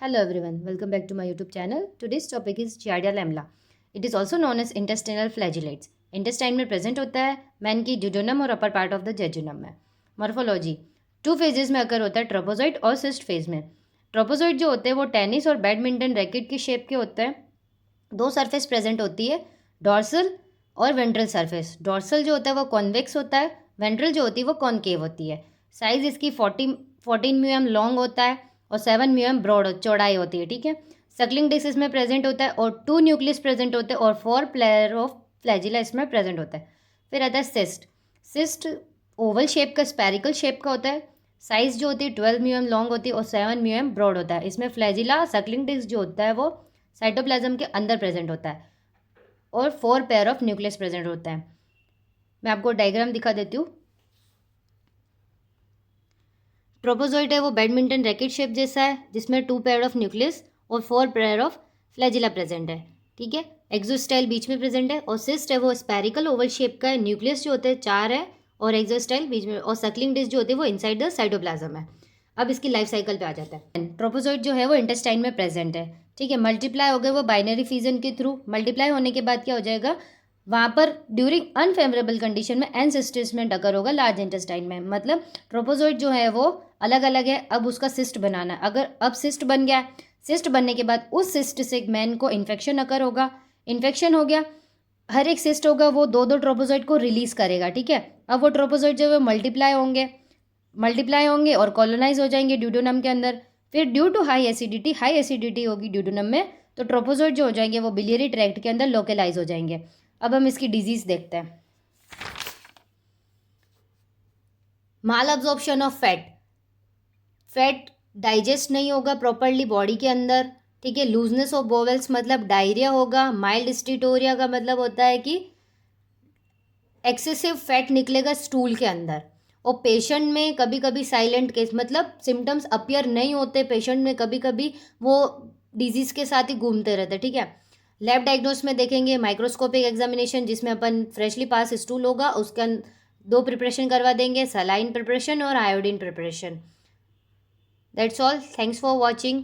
Hello everyone, welcome back to my YouTube channel. Today's topic is Giardia lambda. It is also known as intestinal flagellates. Intestine में present होता है man की duodenum और upper part of the jejunum में. Morphology 2 phases में अकर होता है, ट्रोपोजॉइट और सिस्ट फेज में. ट्रोपोजॉइट जो होते हैं वो टेनिस और बैडमिंटन रैकेट की शेप के होते हैं. 2 सरफेस प्रेजेंट होती है, डॉर्सल और वेंट्रल सरफेस. डॉर्सल जो होता है वो कॉन्वेक्स होता है, वेंट्रल जो होती है वो कॉनकेव होती है. साइज इसकी 14 म्यूएम लॉन्ग होता है और 7 म्यूएम ब्रॉड चौड़ाई होती है. ठीक है. सक्लिंग डिस्क इसमें प्रेजेंट होता है और 2 न्यूक्लियस प्रेजेंट होते हैं और 4 प्लेयर ऑफ फ्लैजिला इसमें प्रेजेंट होता है. फिर आता है सिस्ट. सिस्ट ओवल शेप का, स्पेरिकल शेप का होता है. साइज जो होती है 12 म्यूएम लॉन्ग होती है और 7 म्यूएम ब्रॉड होता है. इसमें फ्लैजिला सक्लिंग डिस्क जो होता है वो साइटोप्लाज्म के अंदर प्रेजेंट होता है और 4 पेयर ऑफ न्यूक्लियस प्रेजेंट होता है. मैं आपको डायग्राम दिखा देती हूँ. ट्रोपोजॉइट है वो बैडमिंटन रैकेट शेप जैसा है जिसमें 2 पेयर ऑफ न्यूक्लियस और 4 पेयर ऑफ फ्लैजिला प्रेजेंट है. ठीक है. एक्सोस्टाइल बीच में प्रेजेंट है और सिस्ट है वो स्पेरिकल ओवल शेप का है. न्यूक्लियस जो होते हैं 4 है और एक्सोस्टाइल बीच में, और सक्लिंग डिस्क जो होती है वो इनसाइड द साइटोप्लाज्म है. अब इसकी लाइफ साइकिल पे आ जाता है. ट्रोपोजॉइट जो है वो इंटेस्टाइन में प्रेजेंट है. ठीक है. मल्टीप्लाई हो गए वो बाइनरी फिजन के थ्रू. मल्टीप्लाई होने के बाद क्या हो जाएगा, वहाँ पर ड्यूरिंग अनफेवरेबल कंडीशन में एनसिस्टेसमेंट अकर होगा लार्ज इंटेस्टाइन में. मतलब ट्रोपोजॉइट जो है वो अलग अलग है, अब उसका सिस्ट बनाना है. अगर अब सिस्ट बन गया, सिस्ट बनने के बाद उस सिस्ट से मैन को इन्फेक्शन अकर होगा. इन्फेक्शन हो गया, हर एक सिस्ट होगा वो 2-2 ट्रोपोजॉइट को रिलीज करेगा. ठीक है. अब वो ट्रोपोजॉइट जो है मल्टीप्लाई होंगे और कॉलोनाइज हो जाएंगे ड्यूडोनम के अंदर. फिर ड्यू टू हाई एसिडिटी होगी ड्यूडोनम में, तो ट्रोपोजॉइट जो हो जाएंगे वो बिलियरी ट्रैक्ट के अंदर लोकलाइज हो जाएंगे. अब हम इसकी डिजीज देखते हैं. माल अब्जॉर्प्शन ऑफ फैट डाइजेस्ट नहीं होगा प्रॉपरली बॉडी के अंदर. ठीक है. लूजनेस ऑफ बोवेल्स मतलब डायरिया होगा. माइल्ड स्टीटोरिया का मतलब होता है कि एक्सेसिव फैट निकलेगा स्टूल के अंदर. और पेशेंट में कभी कभी साइलेंट केस मतलब सिम्टम्स अपीयर नहीं होते पेशेंट में, कभी कभी वो डिजीज़ के साथ ही घूमते रहते. ठीक है. लैब डायग्नोस में देखेंगे माइक्रोस्कोपिक एग्जामिनेशन जिसमें अपन फ्रेशली पास स्टूल होगा उसका 2 प्रिपरेशन करवा देंगे, सलाइन प्रिपरेशन और iodine preparation. That's all. Thanks for watching.